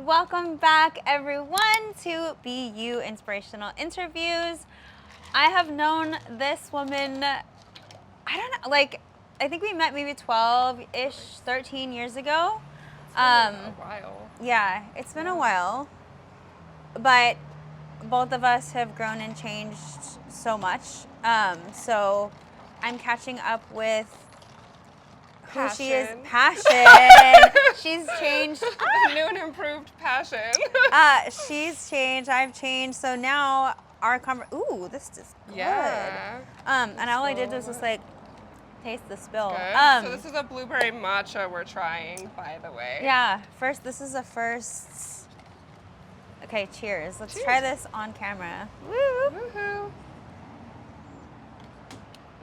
Welcome back, everyone, to BU Inspirational Interviews. I have known this woman, I don't know, I think we met maybe 12-ish, 13 years ago. It's been a while. Yeah, it's been a while, but both of us have grown and changed so much. So I'm catching up with who she is. Passion. She's changed. The new and improved Passion. She's changed. I've changed. So now our ooh, this is good. Yeah. And all I did was just like taste the spill. Good. So this is a blueberry matcha we're trying, by the way. Yeah. This is a first. Okay, cheers. Let's try this on camera. Woo! Woohoo!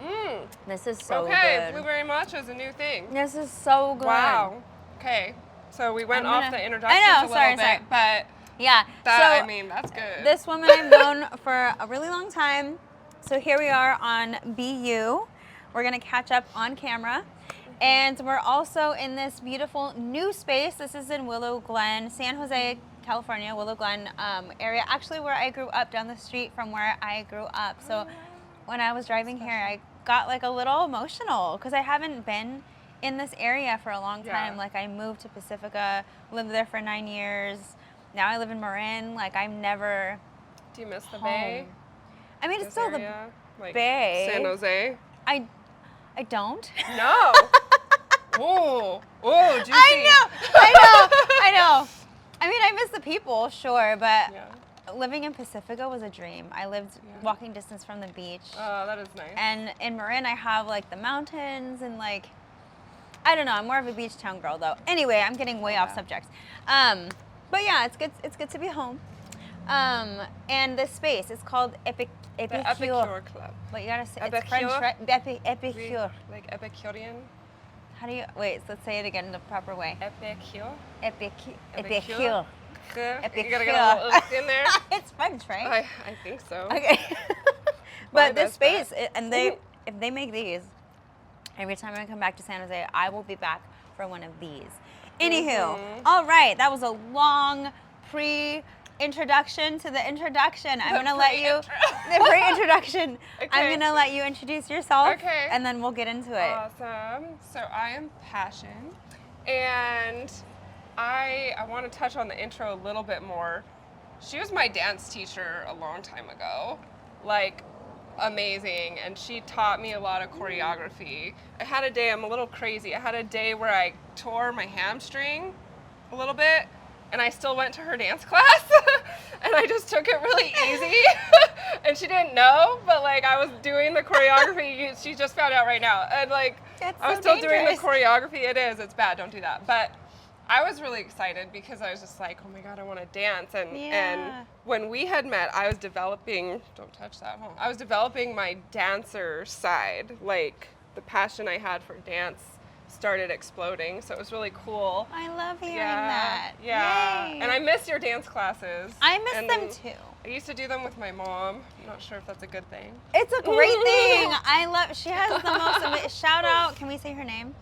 Mmm. This is so Okay, good. blueberry matcha is a new thing. This is so good. Wow. Okay. So we went off the introduction a little bit, but yeah. I mean, that's good. This woman I've known for a really long time. So here we are on BU. We're gonna catch up on camera. And we're also in this beautiful new space. This is in Willow Glen, San Jose, California, Willow Glen area. Actually where I grew up, down the street from where I grew up. So when I was driving here, I got like a little emotional because I haven't been in this area for a long time. Yeah. Like I moved to Pacifica, lived there for 9 years. Now I live in Marin. Like I'm never. Do you miss the home. Bay? I mean, it's still area? Like Bay. San Jose? I don't. No. Oh, juicy. I know. I mean, I miss the people, sure, but Yeah. living in Pacifica was a dream. I lived walking distance from the beach. Oh, that is nice. And in Marin, I have like the mountains and like, I don't know. I'm more of a beach town girl though. Anyway, I'm getting way off subject. But yeah, it's good. It's good to be home. And this space is called The Epicure Club. But you gotta say Epicure? it's French, right? Epicure. Like Epicurean? How do you wait? Let's say it again the proper way. Epicure? Epicure. Epicure? Epicure. You gotta get a little oomph in there. It's French, right? I think so. Okay. My But this best bet. space, and if they make these, every time I come back to San Jose, I will be back for one of these. Anywho, all right, that was a long pre-introduction to the introduction. I'm gonna let you, the pre-introduction. I'm Okay. gonna let you introduce yourself, Okay. and then we'll get into it. Awesome. So I am Passion, and I want to touch on the intro a little bit more. She was my dance teacher a long time ago, like amazing, and she taught me a lot of choreography. I had a day, I'm a little crazy. I had a day where I tore my hamstring a little bit, and I still went to her dance class, and I just took it really easy. And she didn't know, but like I was doing the choreography. She just found out right now, and like That's I was so still doing the dangerous. choreography. It's bad. Don't do that. But I was really excited because I was just like, oh my God, I want to dance. And Yeah. when we had met, I was developing. Don't touch that. I was developing my dancer side, like the passion I had for dance started exploding. So it was really cool. I love hearing Yeah, that. yeah. Yay. And I miss your dance classes. I miss And them too. I used to do them with my mom. I'm not sure if that's a good thing. It's a great thing. I love. She has the most amazing. Shout out. Can we say her name?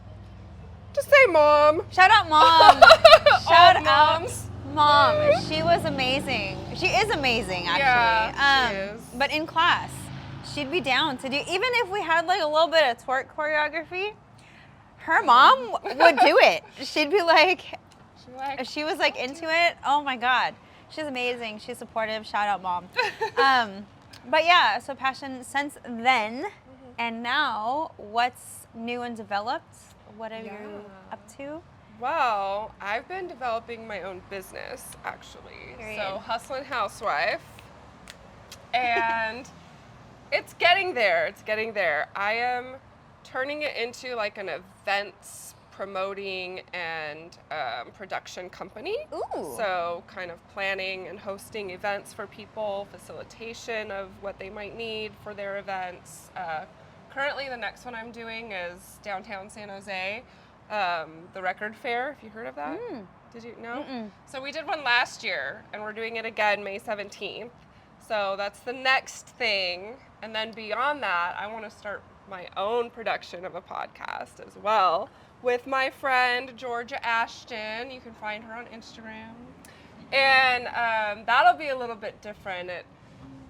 Just say mom. Shout out, mom. Shout All out, moms. mom. She was amazing. She is amazing, actually. Yeah, she is. But in class, she'd be down to do. Even if we had like a little bit of twerk choreography, her mom would do it. She'd be like, if she was like into it. Oh my God, she's amazing. She's supportive. Shout out, mom. But yeah, so passion since then, and now, what's new and developed? What are you up to? Well, I've been developing my own business, actually. Period. So, Hustlin' Housewife. And it's getting there. It's getting there. I am turning it into like an events promoting and production company. Ooh. So, kind of planning and hosting events for people, facilitation of what they might need for their events. Currently, the next one I'm doing is downtown San Jose, the Record Fair. If you heard of that? Did you know? Mm-mm. So we did one last year, and we're doing it again May 17th. So that's the next thing. And then beyond that, I want to start my own production of a podcast as well with my friend Georgia Ashton. You can find her on Instagram. And that'll be a little bit different,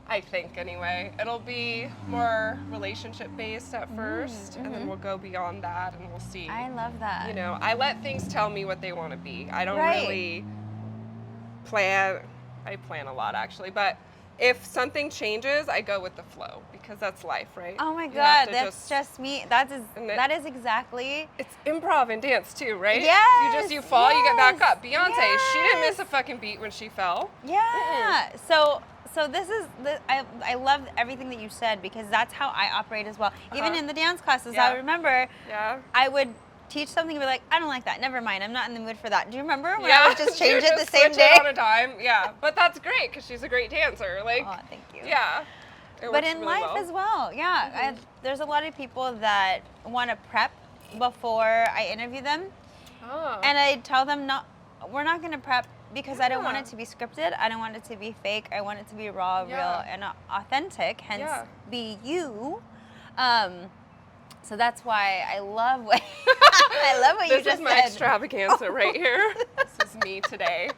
I think, anyway. It'll be more relationship-based at first, and then we'll go beyond that, and we'll see. I love that. You know, I let things tell me what they want to be. I don't Right. really plan. I plan a lot, actually, but if something changes, I go with the flow because that's life, right? Oh my You have God, to that's just me. That is And that is exactly. It's improv and dance too, right? Yes, You fall, you get back yes, up. Beyonce, she didn't miss yes. a fucking beat when she fell. Yeah. So this is I love everything that you said because that's how I operate as well. Even Uh-huh. in the dance classes, Yeah. I remember Yeah. I would teach something and be like, I don't like that. Never mind. I'm not in the mood for that. Do you remember when Yeah. I would just You change it the just same switch day? it on a dime. Yeah, but that's great because she's a great dancer. Like, Oh, thank you. yeah. It But works in really life well. as well, yeah. There's a lot of people that want to prep before I interview them, Oh. and I tell them we're not going to prep because I don't want Yeah. it to be scripted. I don't want it to be fake. I want it to be raw, Yeah. real, and authentic. Hence, Yeah. be you. So that's why I love what I love what you This just is my said. extravaganza right here. This is me today.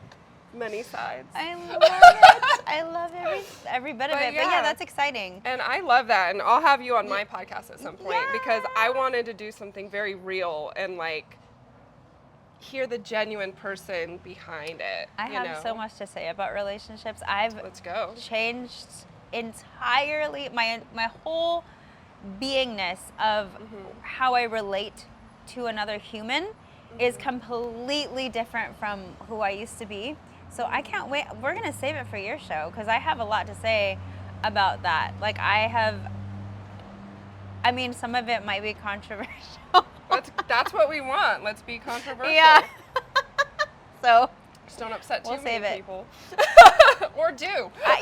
Many sides. I love it. I love every bit of But it. But yeah, yeah. that's exciting. And I love that, and I'll have you on my podcast at some point because I Yeah. wanted to do something very real and like hear the genuine person behind it. I you have know? so much to say about relationships. I've Let's go. changed entirely my whole beingness of how I relate to another human is completely different from who I used to be. So I can't wait. We're going to save it for your show because I have a lot to say about that. Like I mean, some of it might be controversial. That's what we want. Let's be controversial. Yeah. So Just don't upset too We'll save many it. people. Or do.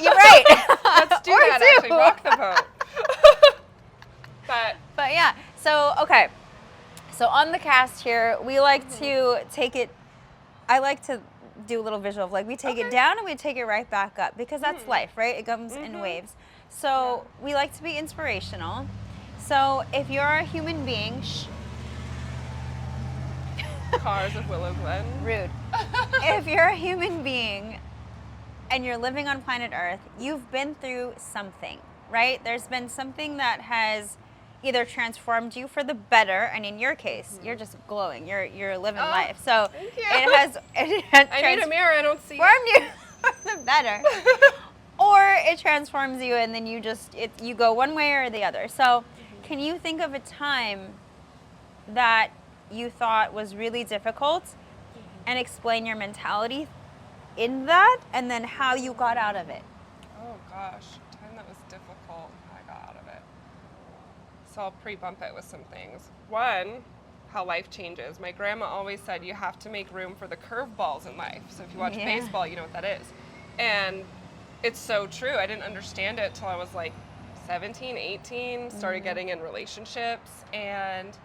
you're right. Let's do Or that do. actually. Rock the boat. But yeah, so okay. So on the cast here, we like to take it, I like to do a little visual of like we take it down and we take it right back up because that's life, right? It comes in waves. So we like to be inspirational. So if you're a human being, Cars of Willow Glen. rude. If you're a human being and you're living on planet Earth, you've been through something, right? There's been something that has either transformed you for the better, and in your case, you're just glowing. You're living life. So thank you. it has I need a mirror. I don't see it. transformed you for the better, or it transforms you, and then you go one way or the other. So, can you think of a time that you thought was really difficult, and explain your mentality in that, and then how you got out of it? Oh gosh, time that was difficult. I got out of it. So I'll pre-bump it with some things. One, how life changes. My grandma always said you have to make room for the curveballs in life. So if you watch Yeah. baseball, you know what that is. And it's so true. I didn't understand it till I was like 17, 18, started getting in relationships. And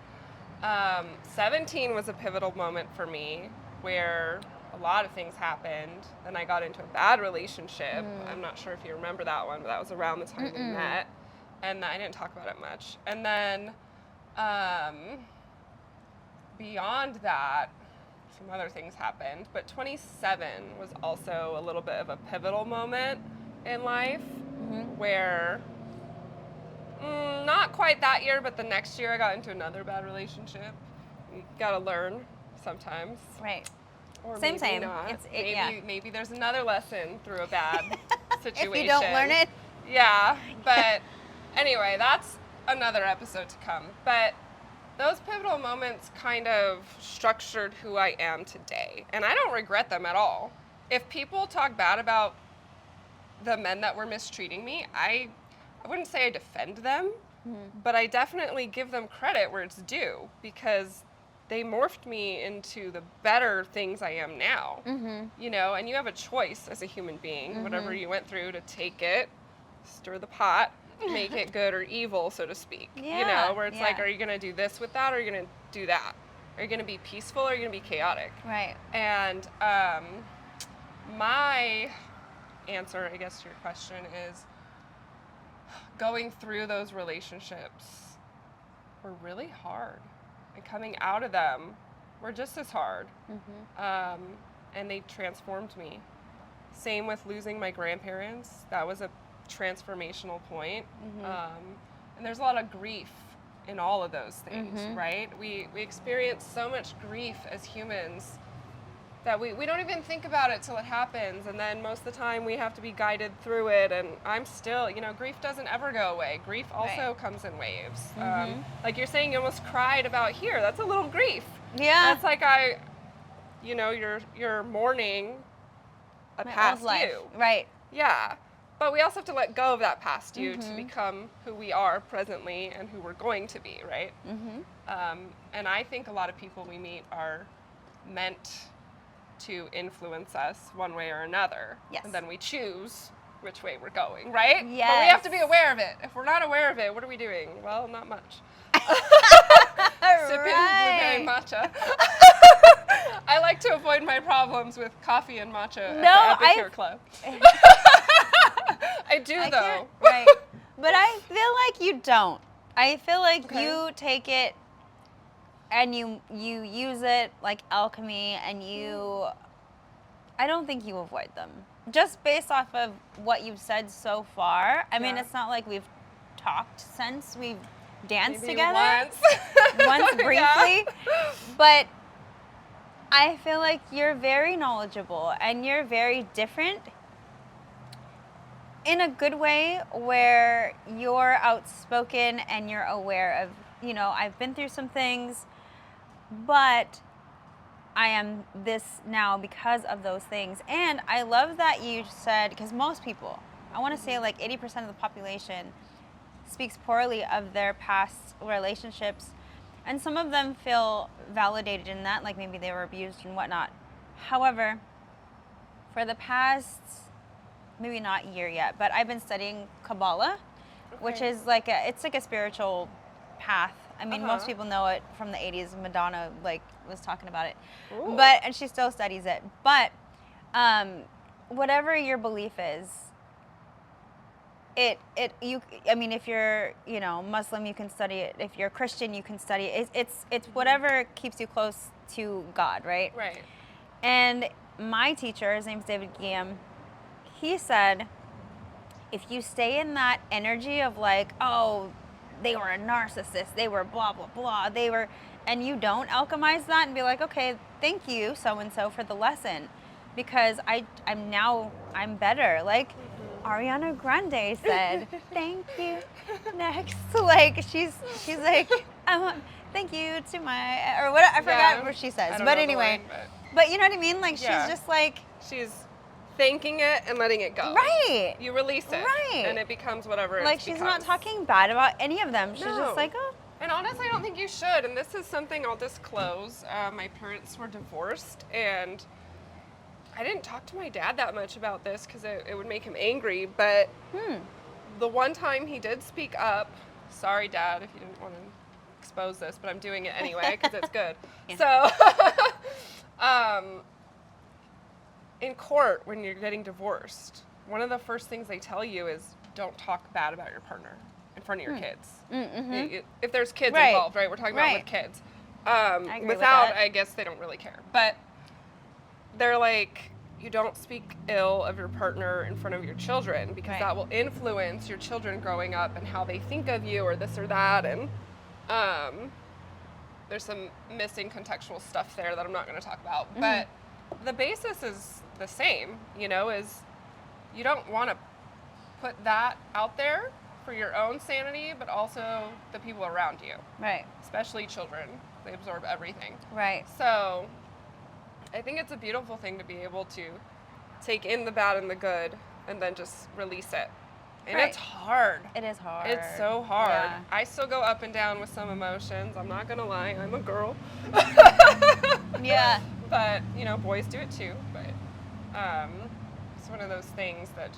17 was a pivotal moment for me where a lot of things happened. Then I got into a bad relationship. I'm not sure if you remember that one, but that was around the time we met. And I didn't talk about it much. And then beyond that, some other things happened. But 27 was also a little bit of a pivotal moment in life where, not quite that year, but the next year I got into another bad relationship. You gotta learn sometimes. Right. Or Same, maybe same. not. Maybe, yeah. maybe there's another lesson through a bad situation. If you don't learn it. Yeah, but anyway, that's another episode to come. But those pivotal moments kind of structured who I am today. And I don't regret them at all. If people talk bad about the men that were mistreating me, I wouldn't say I defend them, but I definitely give them credit where it's due because they morphed me into the better things I am now. You know, and you have a choice as a human being, whatever you went through, to take it, stir the pot, make it good or evil, so to speak. You Yeah, know, where it's like, yeah. are you going to do this with that or are you going to do that? Are you going to be peaceful or are you going to be chaotic? Right. And my answer, I guess, to your question is going through those relationships were really hard. And coming out of them were just as hard. And they transformed me. Same with losing my grandparents. That was a transformational point. And there's a lot of grief in all of those things, right? We experience so much grief as humans that we don't even think about it till it happens, and then most of the time we have to be guided through it. And I'm still, grief doesn't ever go away. Grief also comes in waves. Like you're saying, you almost cried about here. That's a little grief. Yeah. That's like you're mourning a My past old life. you. Right. Yeah. But we also have to let go of that past you to become who we are presently and who we're going to be, right? And I think a lot of people we meet are meant to influence us one way or another. Yes. And then we choose which way we're going, right? Yes. But we have to be aware of it. If we're not aware of it, what are we doing? Well, not much. Sipping blueberry matcha. I like to avoid my problems with coffee and matcha at the Epicure Club. I do, though. Right. But I feel like you don't. I feel like you take it and you use it like alchemy, and I don't think you avoid them. Just based off of what you've said so far. I mean, it's not like we've talked since we've danced Maybe together. once. Once briefly. Yeah. But I feel like you're very knowledgeable and you're very different in a good way, where you're outspoken and you're aware of, I've been through some things, but I am this now because of those things. And I love that you said, because most people, I want to say like 80% of the population speaks poorly of their past relationships. And some of them feel validated in that, like maybe they were abused and whatnot. However, for the past, maybe not year yet, but I've been studying Kabbalah, which is it's like a spiritual path. I mean, most people know it from the 80s. Madonna was talking about it. Ooh. And she still studies it. But whatever your belief is, if you're, Muslim, you can study it. If you're Christian, you can study it. It's whatever keeps you close to God, right? Right. And my teacher, his name's David Guillaume, he said, if you stay in that energy of they were a narcissist, they were blah, blah, blah, and you don't alchemize that and be like, okay, thank you, so-and-so, for the lesson, because I'm better. Like Ariana Grande said, thank you, next. She's like, thank you to my, or what, I forgot what she says. But anyway, but you know what I mean? She's just she's thanking it and letting it go. Right. You release it. Right. And it becomes whatever it becomes. She's not talking bad about any of them. She's just like, oh. And honestly, I don't think you should. And this is something I'll disclose. My parents were divorced, and I didn't talk to my dad that much about this because it would make him angry. But the one time he did speak up, sorry, Dad, if you didn't want to expose this, but I'm doing it anyway because it's good. So, in court, when you're getting divorced, one of the first things they tell you is don't talk bad about your partner in front of your kids. If there's kids involved, right? We're talking about with kids. Without, I guess they don't really care. But they're like, you don't speak ill of your partner in front of your children, because that will influence your children growing up and how they think of you or this or that. And there's some missing contextual stuff there that I'm not going to talk about. But the basis is the same, is you don't want to put that out there for your own sanity, but also the people around you. Right. Especially children. They absorb everything. Right. So I think it's a beautiful thing to be able to take in the bad and the good and then just release it. And it's hard. It is hard. It's so hard. Yeah. I still go up and down with some emotions. I'm not going to lie. I'm a girl. Yeah. But, boys do it too. But it's one of those things that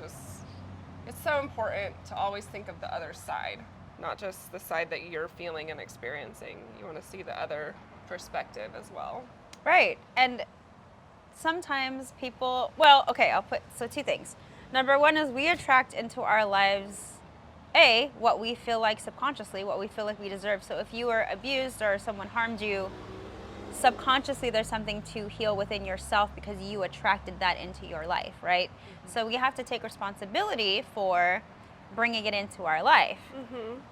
it's so important to always think of the other side, not just the side that you're feeling and experiencing. You want to see the other perspective as well. Right. And sometimes people, so two things. Number one is we attract into our lives, what we feel like subconsciously, what we feel like we deserve. So if you were abused or someone harmed you, subconsciously there's something to heal within yourself because you attracted that into your life, right? So we have to take responsibility for bringing it into our life.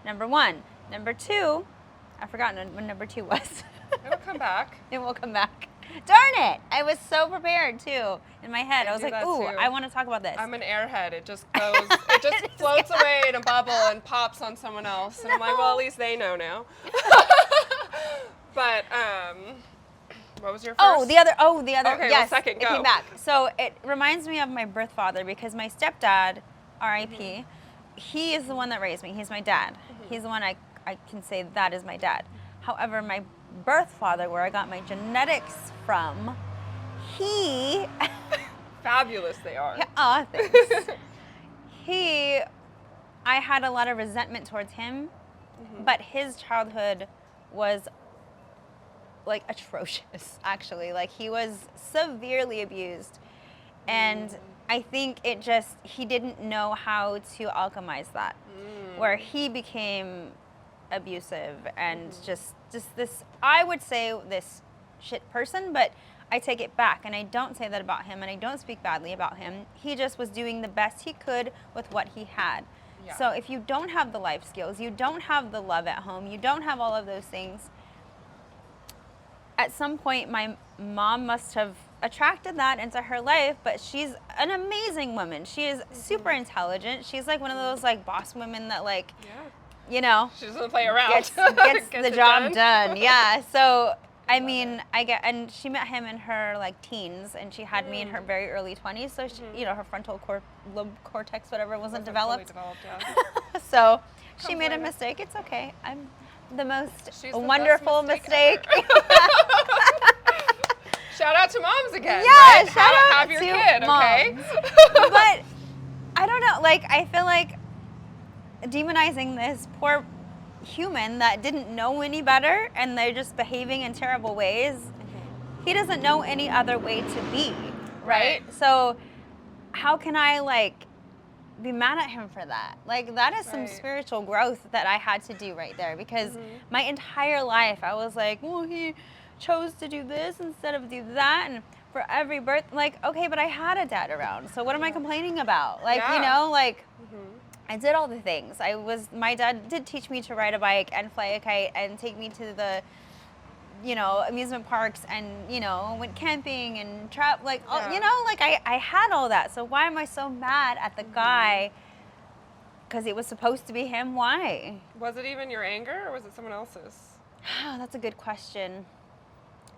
Number one. Number two, I've forgotten what number two was. It'll come back. It will come back. Darn it! I was so prepared too in my head. I was do like, that ooh, too. I want to talk about this. I'm an airhead. It just goes, it just floats away in a bubble and pops on someone else. And I'm like, well, at least they know now. But, what was your first? Oh, the other. Okay, yes, well, second, it go. came back. So it reminds me of my birth father because my stepdad, R.I.P., he is the one that raised me. He's my dad. He's the one I can say that is my dad. However, my birth father, where I got my genetics from, he, Fabulous they are. thanks. I had a lot of resentment towards him, but his childhood was like atrocious, actually. Like he was severely abused. And I think he didn't know how to alchemize that, where he became abusive and just this, I would say this shit person, but I take it back and I don't say that about him and I don't speak badly about him. He just was doing the best he could with what he had. Yeah. So if you don't have the life skills, you don't have the love at home, you don't have all of those things, at some point my mom must have attracted that into her life, but she's an amazing woman. She is super intelligent. She's like one of those like boss women that like, you know, She doesn't play around. gets Gets the it job done. Yeah. So I mean, and she met him in her like teens, and she had me in her very early 20s. So she, you know, her frontal lobe cortex, whatever, wasn't Fully developed. yeah. So she Comes made a later. mistake. It's okay. I'm the most She's the best wonderful mistake mistake. Shout out to moms again. Yeah, right? shout out have your to kid, okay? moms. But I don't know. Like I feel like demonizing this poor human that didn't know any better and they're just behaving in terrible ways. He doesn't know any other way to be, right? Right. So how can I like be mad at him for that? Like that is some Right. spiritual growth that I had to do right there because my entire life I was like, well, he chose to do this instead of do that, and for every birth, like, okay, but I had a dad around, so what am I complaining about? Like, you Yeah. know, like I did all the things. My dad did teach me to ride a bike and fly a kite and take me to the, you know, amusement parks and, you know, went camping and like, all, Yeah. you know, like I had all that. So why am I so mad at the guy? Because it was supposed to be him. Why? Was it even your anger or was it someone else's? Oh, that's a good question.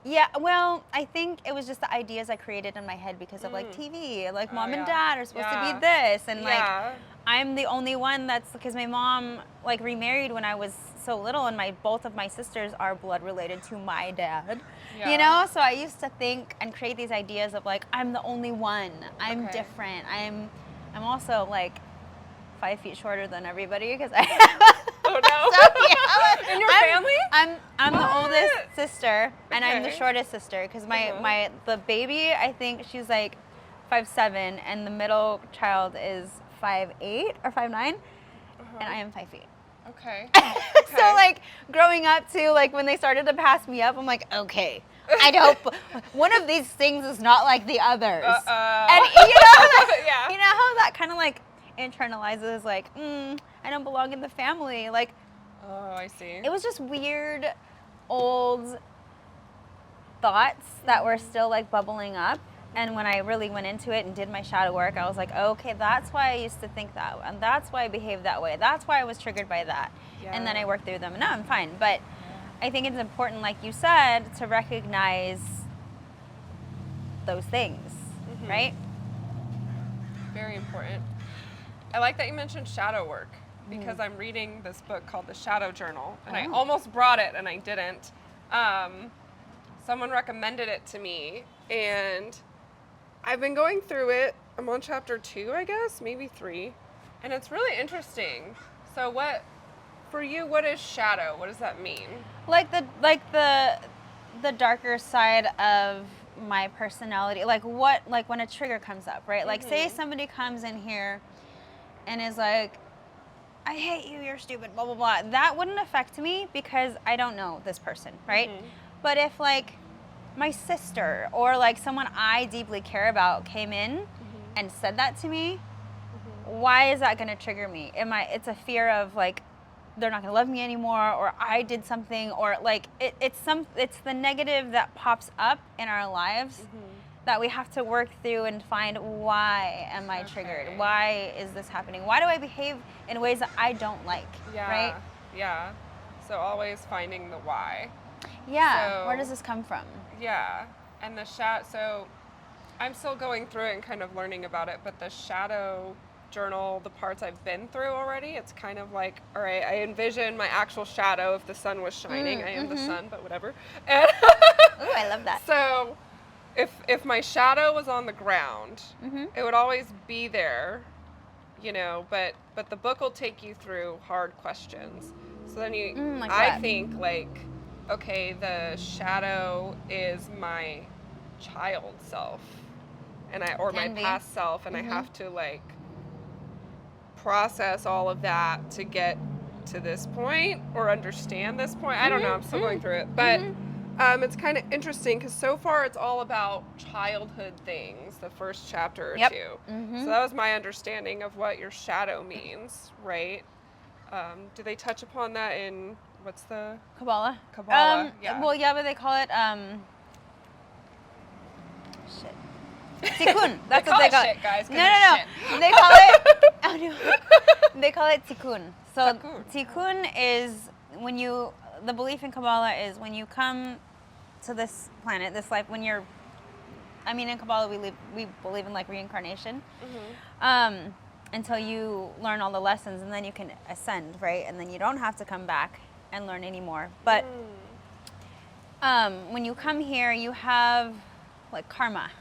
Yeah, well, I think it was just the ideas I created in my head because of like TV. Like mom and dad are supposed to be this, and like I'm the only one that's because my mom like remarried when I was so little, and both of my sisters are blood related to my dad. You know, so I used to think and create these ideas of like I'm the only one. I'm Okay. different. I'm also like 5 feet shorter than everybody because I. Oh no! So, yeah, In your I'm- family? I'm the What? oldest sister, and I'm the Okay. shortest sister because the baby, I think she's like 5'7", and the middle child is 5'8" or 5'9", and I am 5 feet. Okay. So like growing up too, like when they started to pass me up, I'm like, okay, I hope one of these things is not like the others. And you know, Yeah. you know how that kind of like internalizes like, I don't belong in the family. Like Oh, I see. it was just weird old thoughts that were still like bubbling up. And when I really went into it and did my shadow work, I was like, okay, that's why I used to think that, and that's why I behaved that way. That's why I was triggered by that. And then I worked through them, and now I'm fine. But I think it's important, like you said, to recognize those things, right? Very important. I like that you mentioned shadow work because I'm reading this book called The Shadow Journal, and I almost brought it and I didn't. Someone recommended it to me, and I've been going through it. I'm on chapter 2, I guess, maybe 3, and it's really interesting. So for you, what is shadow? What does that mean? Like the darker side of my personality, like when a trigger comes up, right? Like say somebody comes in here and is like, I hate you, you're stupid, blah blah blah. That wouldn't affect me because I don't know this person, right? But if like my sister or like someone I deeply care about came in and said that to me, why is that going to trigger me? It's a fear of like they're not going to love me anymore, or I did something, or like it's the negative that pops up in our lives that we have to work through and find, why am I triggered? Why is this happening? Why do I behave in ways that I don't like? Right? Yeah. So always finding the why. Yeah. So, where does this come from? Yeah. And the shadow, so I'm still going through it and kind of learning about it, but the shadow journal, the parts I've been through already, it's kind of like, all right, I envision my actual shadow if the sun was shining. I am the sun, but whatever. And Ooh, I love that. So if my shadow was on the ground, it would always be there, you know, but the book will take you through hard questions. So then I think like, okay, the shadow is my child self or my past self, and I have to like process all of that to get to this point or understand this point. I don't know, I'm still going through it, but it's kind of interesting because so far it's all about childhood things, the first chapter or two. So that was my understanding of what your shadow means, right? Do they touch upon that in what's the Kabbalah? Yeah. Well, yeah, but they call it shit. Tikkun. That's what they call it. Shit, guys. No. They call it. Oh, no. They call it tikkun. So tikkun is the belief in Kabbalah is when you come to this planet, this life, when you're. I mean, in Kabbalah we believe in like reincarnation, until you learn all the lessons, and then you can ascend, right? And then you don't have to come back and learn anymore. But when you come here, you have like karma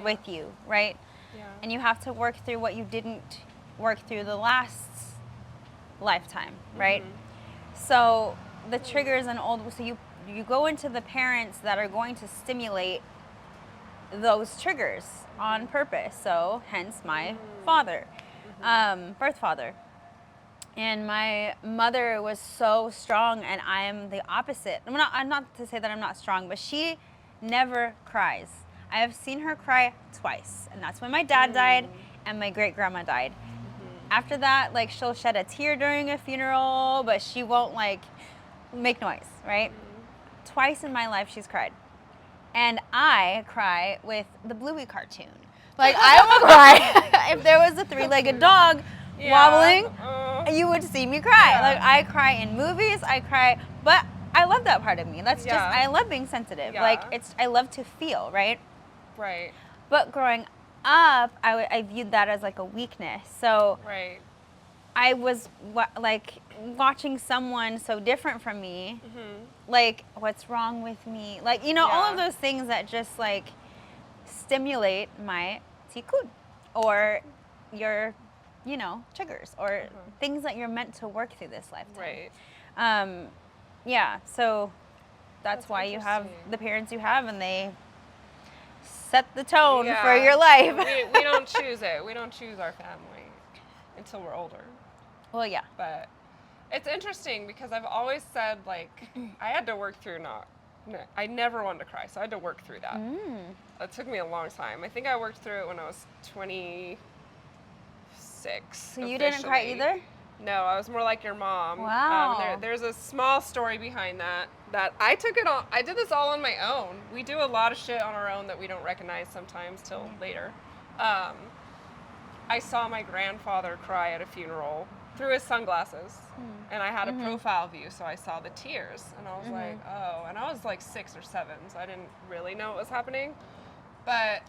with you, right? Yeah. And you have to work through what you didn't work through the last lifetime, right? So the triggers and so you go into the parents that are going to stimulate those triggers on purpose. So hence my father, birth father. And my mother was so strong, and I am the opposite. I'm not to say that I'm not strong, but she never cries. I have seen her cry twice, and that's when my dad died and my great grandma died. After that, like, she'll shed a tear during a funeral, but she won't like make noise, right? Twice in my life she's cried. And I cry with the Bluey cartoon. Like, I will cry if there was a three-legged dog wobbling, you would see me cry. Like, I cry in movies, I cry, but I love that part of me. That's just, I love being sensitive. Like, I love to feel, right? Right. But growing up, I viewed that as like a weakness. So I was like watching someone so different from me, like, what's wrong with me? Like, you know, all of those things that just like stimulate my tikkun or your, you know, triggers or things that you're meant to work through this lifetime. Right. Yeah, so that's why you have the parents you have, and they set the tone for your life. we don't choose it. We don't choose our family until we're older. Well, yeah. But it's interesting because I've always said, like, I had to work through I never wanted to cry, so I had to work through that. It took me a long time. I think I worked through it when I was 26. So you didn't cry either? No, I was more like your mom. Wow. There's a small story behind that I took it on. I did this all on my own. We do a lot of shit on our own that we don't recognize sometimes till later. I saw my grandfather cry at a funeral through his sunglasses, and I had a profile view, so I saw the tears, and I was like, oh, and I was like 6 or 7, so I didn't really know what was happening. But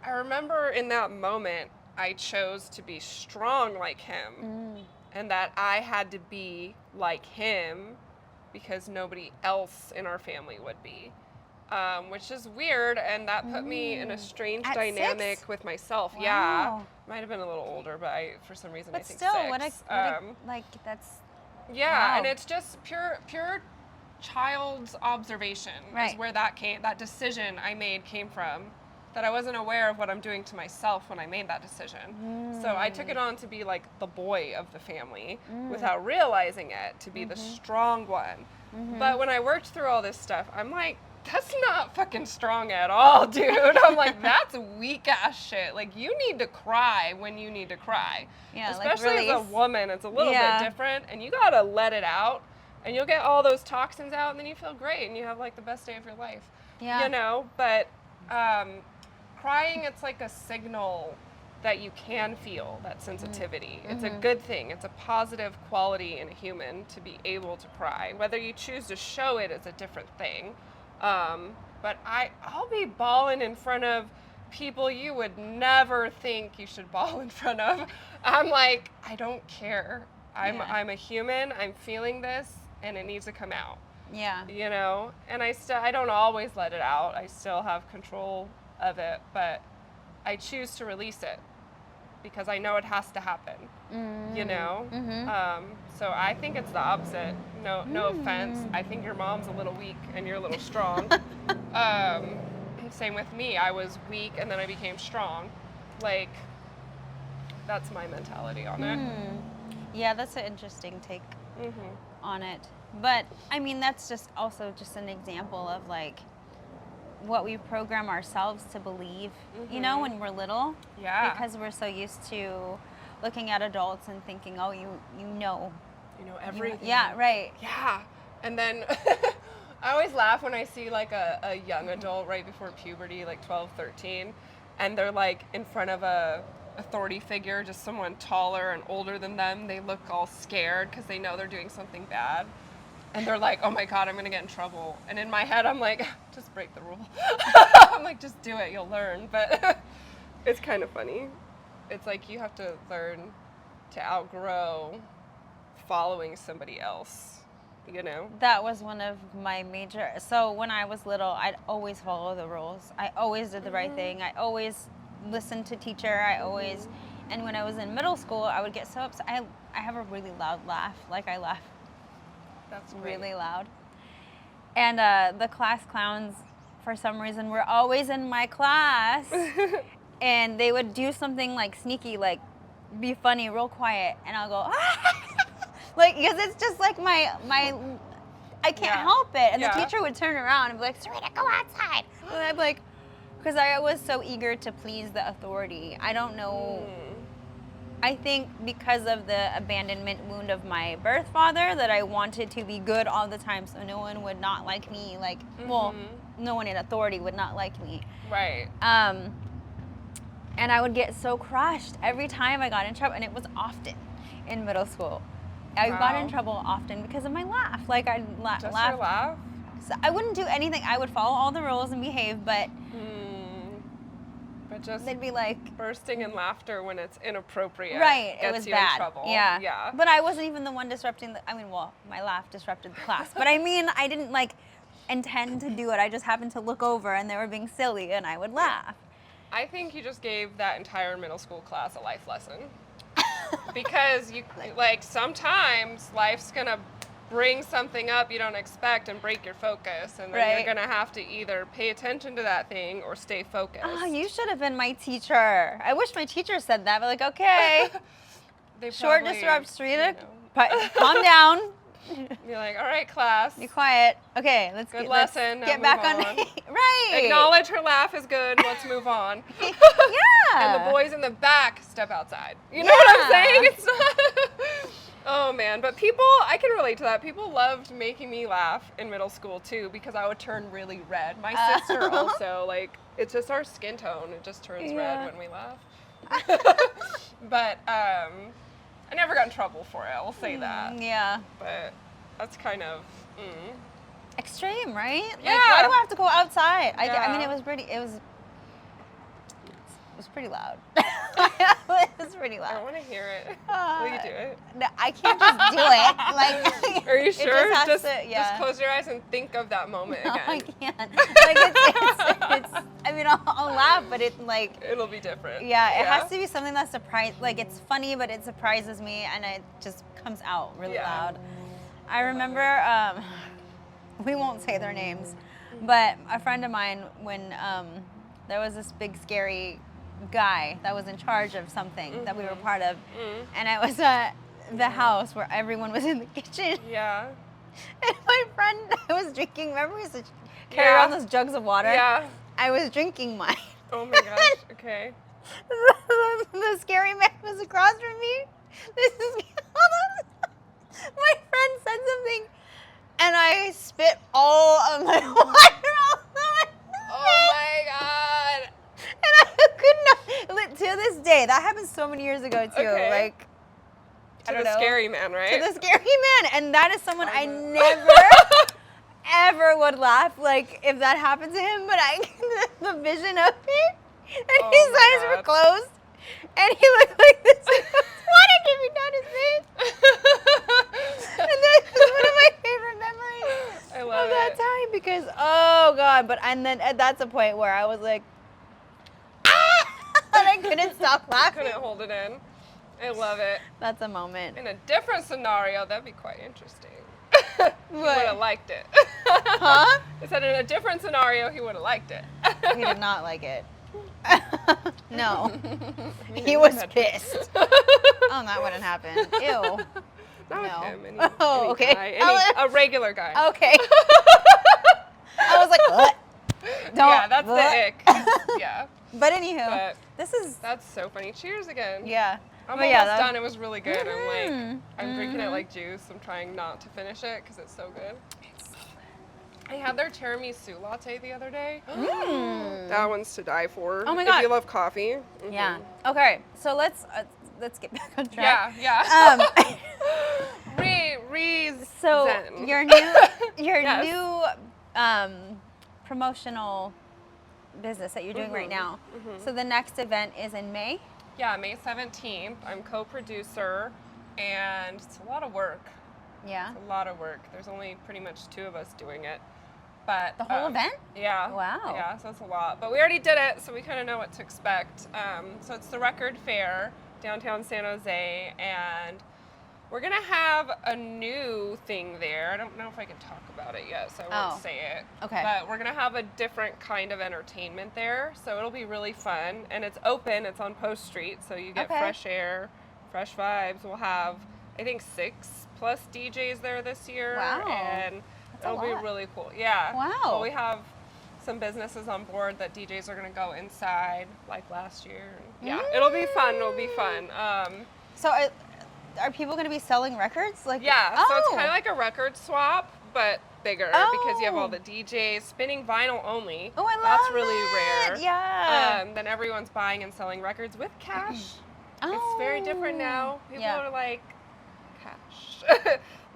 I remember in that moment, I chose to be strong like him, and that I had to be like him because nobody else in our family would be, which is weird, and that put me in a strange dynamic 6? with myself. Wow. Yeah, might have been a little older, but for some reason I think still, 6. like, that's... Yeah, wow. and it's just pure child's observation is where that decision I made came from. That I wasn't aware of what I'm doing to myself when I made that decision. So I took it on to be like the boy of the family without realizing it, to be the strong one. But when I worked through all this stuff, I'm like that's not fucking strong at all, dude. I'm like, that's weak ass shit. Like, you need to cry when you need to cry. Yeah, especially as a woman, it's a little Yeah. bit different, and you gotta let it out, and you'll get all those toxins out, and then you feel great, and you have like the best day of your life. Yeah. You know, but crying, it's like a signal that you can feel that sensitivity. It's a good thing. It's a positive quality in a human to be able to cry. Whether you choose to show it is a different thing. But I'll be bawling in front of people you would never think you should bawl in front of. I'm like, I don't care. I'm a human. I'm feeling this, and it needs to come out. Yeah. You know, and I don't always let it out. I still have control of it, but I choose to release it because I know it has to happen. You know, so I think it's the opposite. No offense. I think your mom's a little weak and you're a little strong. Same with me. I was weak and then I became strong. Like, that's my mentality on it. Yeah, that's an interesting take on it. But I mean, that's just also just an example of like what we program ourselves to believe, you know, when we're little. Yeah. Because we're so used to looking at adults and thinking, oh, you know. You know everything. Yeah, right. Yeah. And then I always laugh when I see like a young adult right before puberty, like 12, 13, and they're like in front of a authority figure, just someone taller and older than them. They look all scared because they know they're doing something bad. And they're like, oh my God, I'm going to get in trouble. And in my head, I'm like, just break the rule. I'm like, just do it, you'll learn. But it's kind of funny. It's like you have to learn to outgrow following somebody else, you know? That was one of my major, so when I was little, I'd always follow the rules. I always did the right thing. I always listened to teacher. And when I was in middle school, I would get so upset. I have a really loud laugh. Like, I laugh That's great. really loud. And the class clowns, for some reason, were always in my class. And they would do something like sneaky, like be funny, real quiet. And I'll go, like, because it's just like my I can't help it. And the teacher would turn around and be like, Serena, go outside. And I'd be like, because I was so eager to please the authority. I don't know. I think because of the abandonment wound of my birth father that I wanted to be good all the time so no one would not like me. Like, well, no one in authority would not like me. Right. And I would get so crushed every time I got in trouble. And it was often in middle school. I got in trouble often because of my laugh. Like, I'd laugh. Just your laugh? So I wouldn't do anything. I would follow all the rules and behave, but just they'd be like bursting in laughter when it's inappropriate. Right, gets it was you bad. In trouble. Yeah. Yeah. But I wasn't even the one disrupting my laugh disrupted the class. But I mean, I didn't like intend to do it. I just happened to look over and they were being silly and I would laugh. I think you just gave that entire middle school class a life lesson. Because you like sometimes life's gonna bring something up you don't expect and break your focus, and then you're gonna have to either pay attention to that thing or stay focused. Oh, you should have been my teacher. I wish my teacher said that. But like, okay, They short probably, disrupt, Rita. you Calm down. Be like, all right, class. Be quiet. Okay, let's Good get lesson. Now get move back on. on. Right. Acknowledge her laugh is good. Let's move on. Yeah. And the boys in the back step outside. You know what I'm saying? It's not. Oh man, but I can relate to that. People loved making me laugh in middle school too because I would turn really red. My sister also, like, it's just our skin tone. It just turns red when we laugh. But I never got in trouble for it. I will say that. Yeah. But that's kind of. Extreme, right? Yeah. Like, why do I have to go outside? Yeah. I mean, it was pretty loud. It was pretty I loud. want to hear it. Will you do it? No, I can't just do it. Like, Are you sure? Just, Just close your eyes and think of that moment No, again. I can't. Like, it's I mean, I'll laugh, but it like. It'll be different. Yeah, it has to be something that like it's funny, but it surprises me, and it just comes out really loud. I remember, we won't say their names, but a friend of mine, when there was this big scary guy that was in charge of something that we were part of, and it was the house where everyone was in the kitchen. Yeah. And my friend, I was drinking. Remember we used to carry Yeah. around those jugs of water? Yeah. I was drinking mine. Oh my gosh. Okay. The scary man was across from me. This is my friend said something, and I spit all of my water all over. Oh my god. And I could not. To this day, that happened so many years ago too. Okay. Like I To don't the know. scary man, right? To the scary man, and that is someone I Karma. never. Ever would laugh like if that happened to him, but the vision of it, and Oh his my eyes were God. closed, and he looked like this. Water came down his face, and that is one of my favorite memories I love of that it. time because oh god, and then that's a point where I was like, ah, and I couldn't stop laughing. Couldn't hold it in. I love it. That's a moment. In a different scenario, that'd be quite interesting. He What? would have liked it. Huh? I said in a different scenario, he would have liked it. He did not like it. No, Me he neither, was Patrick. pissed. Oh, that wouldn't happen. Ew. Not No. with him. Any, Oh, any okay. guy, I'll- a regular guy. Okay. I was like, what? Don't. Yeah, that's what? the ick. Yeah, But anywho, but this is that's so funny. Cheers again. yeah. I'm But almost yeah, that- done. It was really good. Mhm. I'm drinking it Mhm. like juice. I'm trying not to finish it because it's so good. I had their tiramisu latte the other day. Mm. That one's to die for. Oh my If God. you love coffee. Mhm. Yeah. Okay. So let's get back on track. Yeah, yeah. Um, so Zen. your new Yes. promotional business that you're doing right Mhm, now. mhm. So the next event is in May. Yeah, May 17th. I'm co-producer, and it's a lot of work. Yeah. It's a lot of work. There's only pretty much 2 of us doing it. But The whole event? Yeah. Wow. Yeah, so it's a lot. But we already did it, so we kind of know what to expect. So it's the Record Fair, downtown San Jose, and we're gonna have a new thing there. I don't know if I can talk about it yet, so I won't Oh. say it. Okay. But we're gonna have a different kind of entertainment there, so it'll be really fun. And it's open. It's on Post Street, so you get Okay. fresh air, fresh vibes. We'll have, I think, 6+ DJs there this year, Wow. and That's a it'll be lot. really cool. Yeah. Wow. Well, we have some businesses on board that DJs are gonna go inside, like last year. Yeah, it'll be fun. It'll be fun. So are people going to be selling records? Like Yeah, Oh. so it's kind of like a record swap, but bigger because you have all Oh. the DJs spinning vinyl only. Oh, I love That's really it. rare. Yeah. Then everyone's buying and selling records with cash. Oh. It's very different now. People Yeah. are like, cash.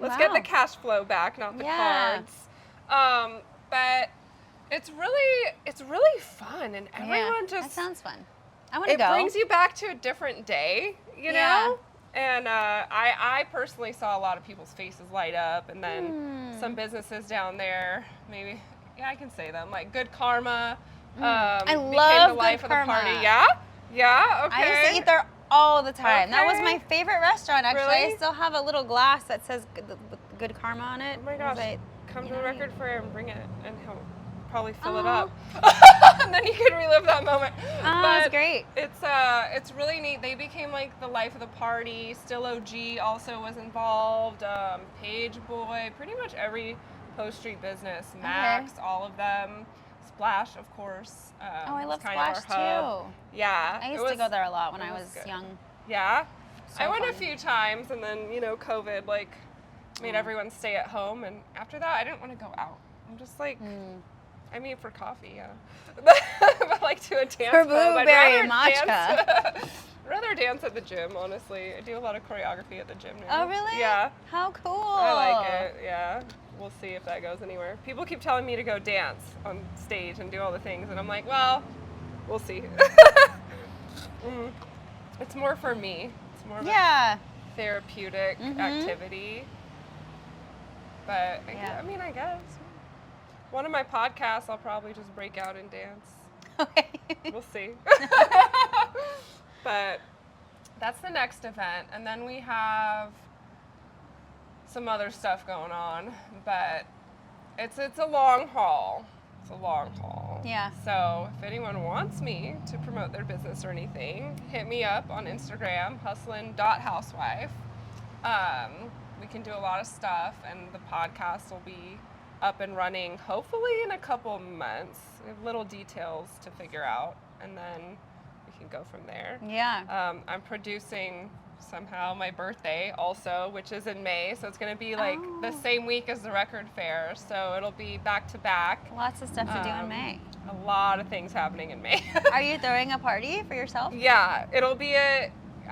Let's get Wow. the cash flow back, not the Yeah. cards. But it's really fun, and everyone That just sounds fun. I want to it go. brings you back to a different day, you Yeah. know? And I personally saw a lot of people's faces light up, and then some businesses down there, maybe, yeah, I can say them, like Good Karma. I became love the life Good of the party. Karma. Yeah? Yeah, okay. I used to eat there all the time. That was Okay. my favorite restaurant, actually. Really? I still have a little glass that says Good Karma on it. Oh my because gosh. Come you to the know, record fair and bring it, and he'll probably fill it Aw. up. And then you can relive that moment. Oh, that's great. It's really neat. They became like the life of the party. Still OG also was involved. Page Boy, pretty much every Post Street business. Max, all of them. Splash, of course. Oh, I was love kind of Splash our hub. too. Yeah. I it used to was- go there a lot when it I was was good. young. Yeah. So I went a fun. few times, and then COVID made everyone stay at home, and after that I didn't want to go out. I'm just like, I mean, for coffee, yeah, but like to a dance For club, I'd blueberry rather matcha. dance- I'd rather dance at the gym, honestly. I do a lot of choreography at the gym now. Oh, really? Yeah, How cool. I like it. Yeah, we'll see if that goes anywhere. People keep telling me to go dance on stage and do all the things, and I'm like, well, we'll see. It's more for me. It's more of a Yeah. therapeutic Mhm. activity. But Yeah. I mean, I guess one of my podcasts, I'll probably just break out and dance. Okay. We'll see. But that's the next event, and then we have some other stuff going on. But it's a long haul. It's a long haul. Yeah. So if anyone wants me to promote their business or anything, hit me up on Instagram, hustlin.housewife. we can do a lot of stuff, and the podcast will be up and running hopefully in a couple months. We have little details to figure out, and then we can go from there. Yeah. I'm producing somehow my birthday also, which is in May, so it's going to be like the same week as the record fair, so it'll be back to back. Lots of stuff to do in May. A lot of things happening in May. Are you throwing a party for yourself? Yeah, it'll be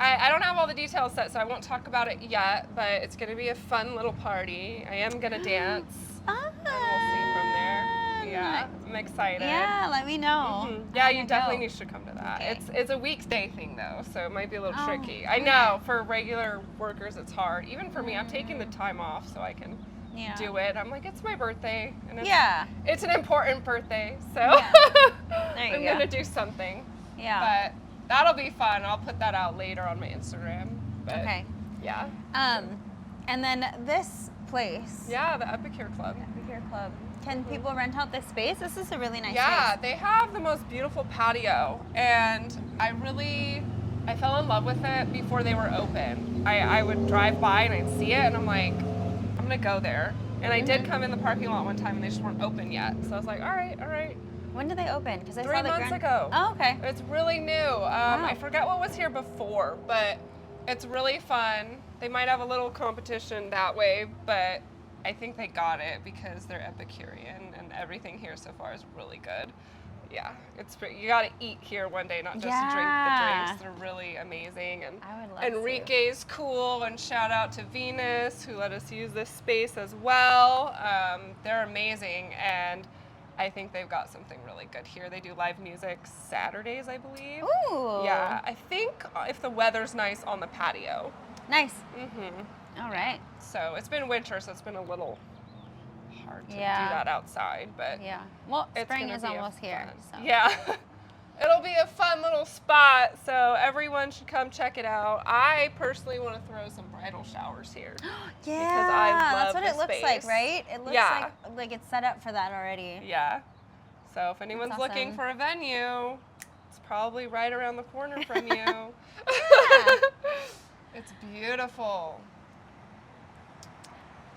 I don't have all the details set, so I won't talk about it yet, but it's going to be a fun little party. I am going to dance. Fun. And we'll see from there. Yeah, I'm excited. Yeah, let me know. Mhm. Yeah, I you wanna definitely go. need to come to that. Okay. It's a weekday thing though, so it might be a little Oh, tricky. I know for regular workers it's hard. Even for me, I'm taking the time off so I can Yeah. do it. I'm like, it's my birthday, and Yeah. it's an important birthday, so Yeah. There you I'm go. gonna do something. Yeah. But that'll be fun. I'll put that out later on my Instagram. But Okay. yeah. And then this place. Yeah, the Epicure Club. Epicure Club. Can people rent out this space? This is a really nice Yeah, space. they have the most beautiful patio, and I fell in love with it before they were open. I would drive by and I'd see it, and I'm like, I'm gonna go there. And I did come in the parking lot one time, and they just weren't open yet. So I was like, all right. When did they open? Because I 3 saw the months ago. Oh, okay. It's really new. I forget what was here before, but it's really fun. They might have a little competition that way, but I think they got it because they're Epicurean, and everything here so far is really good. Yeah, you got to eat here one day, not just drink the drinks. They're really amazing, and I would love to. Enrique's cool. And shout out to Venus, who let us use this space as well. They're amazing, and I think they've got something really good here. They do live music Saturdays, I believe. Ooh. Yeah, I think if the weather's nice on the patio. Nice. Mm-hmm. All right. So it's been winter, so it's been a little hard to Yeah. do that outside, but Yeah. Well, it's spring gonna is be a almost here. fun- So. Yeah. It'll be a fun little spot, so everyone should come check it out. I personally want to throw some bridal showers here. Yeah. I That's love what the it looks space. like, right? It looks Yeah. like it's set up for that already. Yeah. So if anyone's That's looking awesome. for a venue, it's probably right around the corner from you. It's beautiful.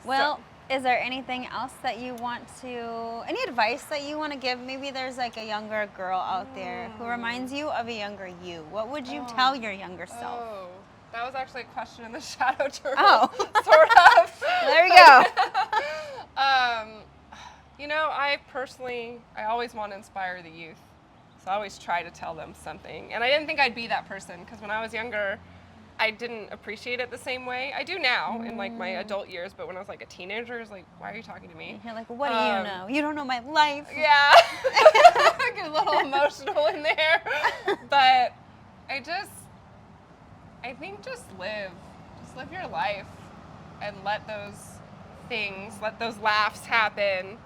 Well, is there anything else that you want to, any advice that you want to give? Maybe there's like a younger girl out there who reminds you of a younger you. What would you tell your younger self? Oh, that was actually a question in the shadow journal. Oh. Sort of. There you go. You know, I always want to inspire the youth. So I always try to tell them something. And I didn't think I'd be that person, because when I was younger, I didn't appreciate it the same way. I do now in like my adult years, but when I was like a teenager, I was like, why are you talking to me? You're like, what do you know? You don't know my life. Yeah. I get a little emotional in there. But I think just live your life, and let those laughs happen.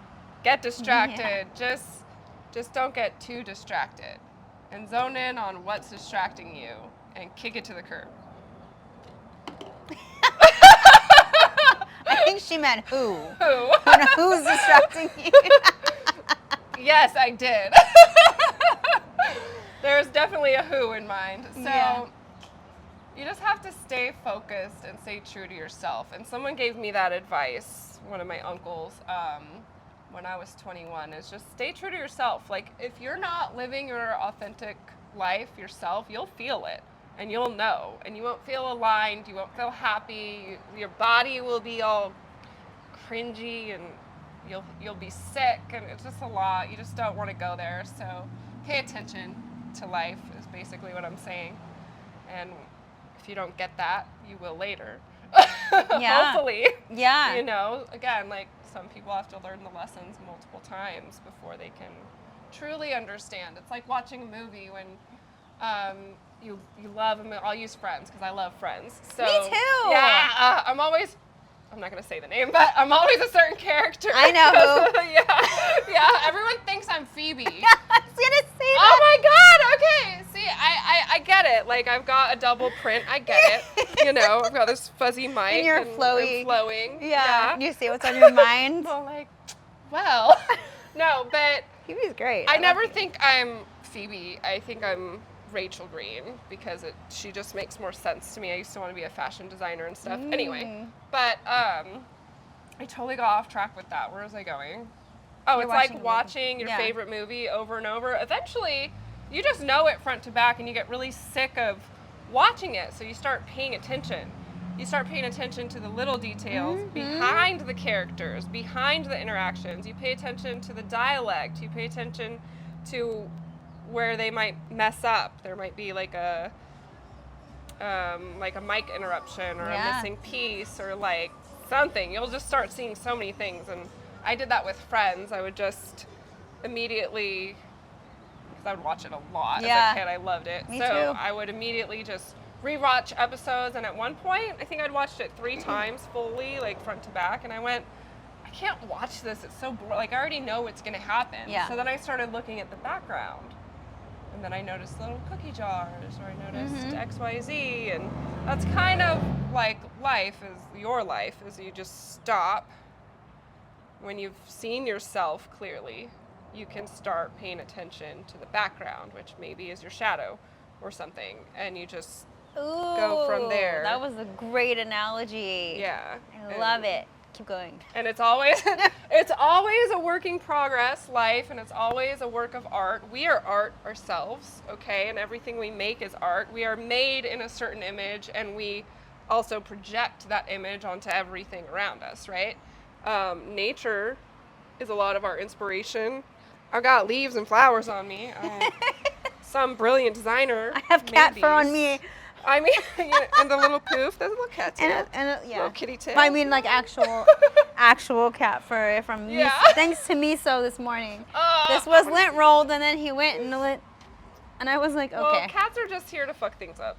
Get distracted. Just don't get too distracted, and zone in on what's distracting you and kick it to the curb. I think she meant who. Who? Who's distracting you? Yes, I did. There's definitely a who in mind. So Yeah. you just have to stay focused and stay true to yourself. And someone gave me that advice, one of my uncles, when I was 21, is just stay true to yourself. Like, if you're not living your authentic life yourself, you'll feel it. And you'll know, and you won't feel aligned, you won't feel happy, your body will be all cringy, and you'll be sick, and it's just a lot. You just don't want to go there. So pay attention to life is basically what I'm saying. And if you don't get that, you will later. Yeah. Hopefully. Yeah. You know, again, like, some people have to learn the lessons multiple times before they can truly understand. It's like watching a movie when you love them. I'll use Friends because I love Friends. So, Me too. Yeah, I'm not going to say the name, but I'm always a certain character. I know who. Yeah. Everyone thinks I'm Phoebe. I was gonna say that. Oh my God, okay. See, I get it. Like, I've got a double print. I get it. You know, I've got this fuzzy mic. And you're and Yeah. flowing. Yeah. You see what's on your mind. I'm like, well, no, but Phoebe's great. I love never Phoebe. think I'm Phoebe. I think I'm Rachel Green because she just makes more sense to me. I used to want to be a fashion designer and stuff. Anyway, but I totally got off track with that. Where was I going? Oh, You're it's like watching a movie. watching your Yeah. favorite movie over and over. Eventually, you just know it front to back and you get really sick of watching it. So you start paying attention. You start paying attention to the little details behind the characters, behind the interactions. You pay attention to the dialect. You pay attention to where they might mess up. There might be like a mic interruption or a missing piece or like something. You'll just start seeing so many things. And I did that with Friends. I would just immediately, because I would watch it a lot as a kid. I loved it. Me so too. I would immediately just rewatch episodes. And at one point, I think I'd watched it 3 times fully, like front to back. And I went, I can't watch this. It's so boring. Like I already know what's going to happen. Yeah. So then I started looking at the background. And then I noticed little cookie jars, or I noticed XYZ, and that's kind of like your life, is you just stop. When you've seen yourself clearly, you can start paying attention to the background, which maybe is your shadow or something, and you just go from there. That was a great analogy. Yeah. I love it. Keep going. And it's always a work in progress life, and it's always a work of art. We are art ourselves, okay? And everything we make is art. We are made in a certain image, and we also project that image onto everything around us, right? Nature is a lot of our inspiration. I've got leaves and flowers on me. Some brilliant designer. I have cat made fur on these. me. I mean, and the little poof, there's a little cat tail. Yeah. Little kitty tail. I mean, like actual cat fur from Yeah. thanks to Miso this morning. Uh, This was lint rolled, and then he went and lit, and I was like, okay. Well, cats are just here to fuck things up.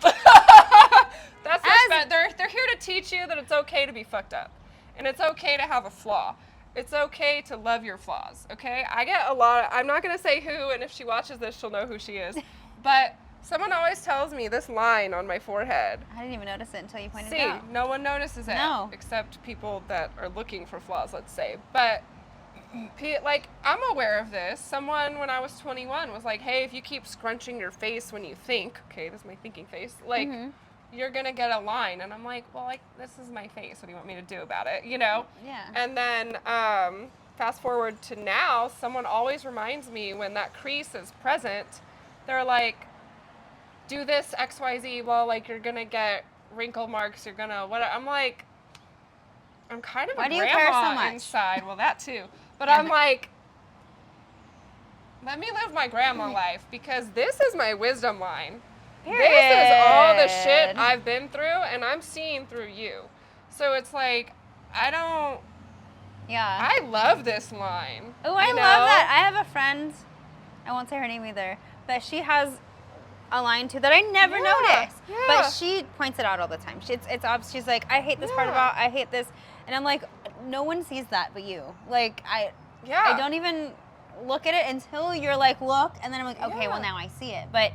That's what's bad. They're here to teach you that it's okay to be fucked up, and it's okay to have a flaw. It's okay to love your flaws. Okay, I get a lot. I'm not gonna say who, and if she watches this, she'll know who she is. But someone always tells me this line on my forehead. I didn't even notice it until you pointed it See, out. no one notices it. No. Except people that are looking for flaws, let's say. But, like, I'm aware of this. Someone, when I was 21, was like, hey, if you keep scrunching your face when you think, okay, this is my thinking face, like, you're going to get a line. And I'm like, well, like, this is my face. What do you want me to do about it, you know? Yeah. And then, fast forward to now, someone always reminds me when that crease is present, they're like, do this XYZ, well, like, you're gonna get wrinkle marks, you're gonna, what, I'm like, I'm kind of Why a do you care so grandma much? inside, well, that too, but Yeah. I'm like, let me live my grandma life, because this is my wisdom line. This is all the shit Period. I've been through, and I'm seeing through you. So it's like, Yeah. I love this line. Oh, I you love know? that. I have a friend, I won't say her name either, but she has a line too that I never noticed. yeah. But she points it out all the time. It's obvious. She's like, I hate this part about, I hate this. And I'm like, no one sees that but you. Like, I don't even look at it until you're like, look. And then I'm like, okay, well, now I see it. But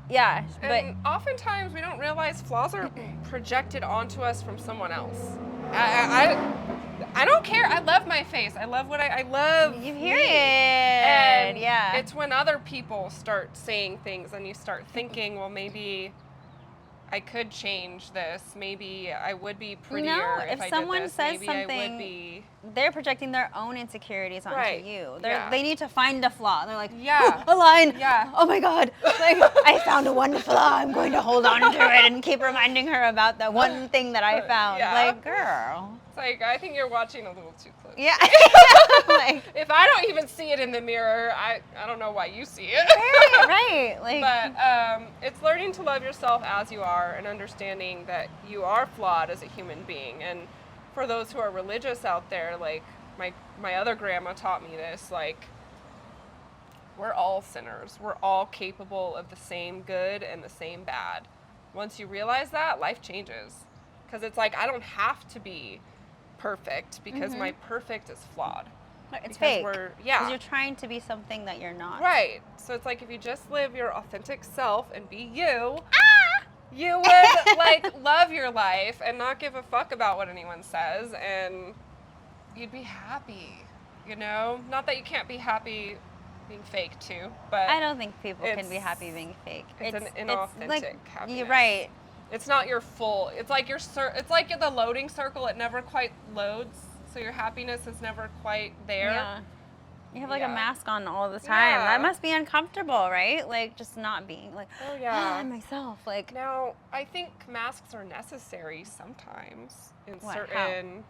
yeah, And oftentimes we don't realize flaws are projected onto us from someone else. I don't care. I love my face. I love what I love. you hear me. it. And Yeah. it's when other people start saying things and you start thinking, well, maybe I could change this. Maybe I would be prettier No, if if I someone did this. says Maybe I something- would be. They're projecting their own insecurities onto Right. you. Yeah. They need to find a flaw. They're like, Yeah. a line. Yeah. Oh my God. Like, I found one flaw. I'm going to hold on to it and keep reminding her about the one thing that I found. Yeah. Like, girl. It's like, I think you're watching a little too close. Yeah. Like, If I don't even see it in the mirror, I don't know why you see it. right. Like, But it's learning to love yourself as you are and understanding that you are flawed as a human being. And for those who are religious out there, like my other grandma taught me this, like, we're all sinners. We're all capable of the same good and the same bad. Once you realize that, life changes. Because it's like, I don't have to be perfect because my perfect is flawed. it's because fake. we're- Because yeah. you're trying to be something that you're not. Right. So it's like if you just live your authentic self and be you, you would like love your life and not give a fuck about what anyone says, and you'd be happy. You know, not that you can't be happy being fake too. But I don't think people can be it's- happy being fake. it's an inauthentic like, happiness. You're right. It's not your full. It's like it's like the loading circle. It never quite loads, so your happiness is never quite there. Yeah. You have like a Yeah. mask on all the time. Yeah. That must be uncomfortable, right? Like just not being like, Oh, yeah. I'm myself. Like, Now, I think masks are necessary sometimes in What? How? certain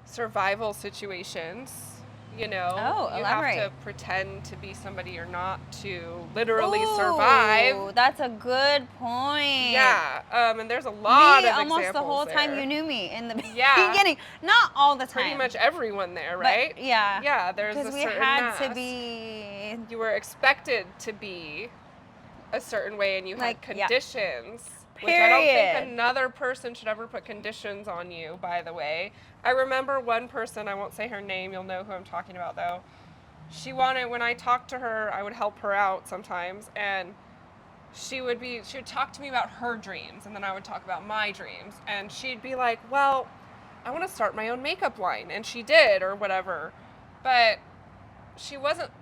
survival situations. You know, Oh, you elaborate. have to pretend to be somebody you're not to literally survive. Ooh, that's a good point. Yeah, and there's a lot Me, of almost the examples whole time there. you knew me in the Yeah. beginning. Not all the time. Pretty much everyone there, but right? yeah. Yeah, there's a Because we certain had to mask. be. You were expected to be a certain way, and you Like, had yeah. conditions. Which I don't Period. think another person should ever put conditions on you, by the way. I remember one person, I won't say her name, you'll know who I'm talking about though. She wanted, when I talked to her, I would help her out sometimes, and she would talk to me about her dreams, and then I would talk about my dreams, and she'd be like, well, I want to start my own makeup line, and she did, or whatever, but she wasn't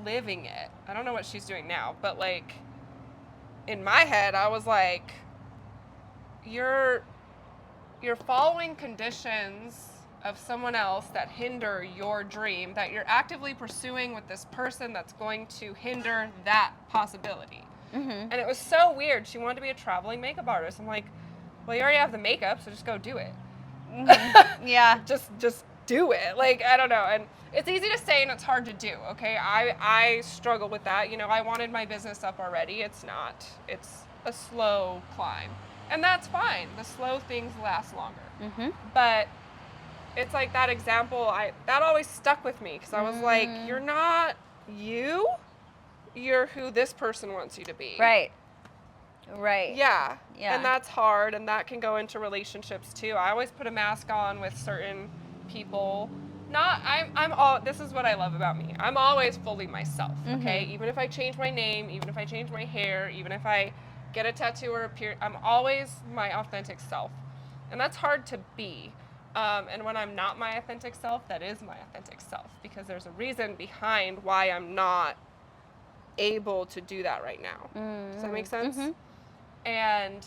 living it. I don't know what she's doing now, but like, in my head, I was like, you're following conditions of someone else that hinder your dream that you're actively pursuing with this person that's going to hinder that possibility. Mm-hmm. And it was so weird. She wanted to be a traveling makeup artist. I'm like, well, you already have the makeup, so just go do it. Yeah. Just do it. Like, I don't know. And it's easy to say and it's hard to do, okay? I struggle with that. You know, I wanted my business up already. It's not. It's a slow climb. And that's fine. The slow things last longer. Mm-hmm. But it's like that example, that always stuck with me because I was like, you're not you. You're who this person wants you to be. Right. Right. Yeah. Yeah. And that's hard, and that can go into relationships too. I always put a mask on with certain people. This is what I love about me. I'm always fully myself, okay? Mhm. Even if I change my name, even if I change my hair, even if I get a tattoo or a period, I'm always my authentic self. And that's hard to be. And when I'm not my authentic self, that is my authentic self because there's a reason behind why I'm not able to do that right now. Does that make sense? Mhm. And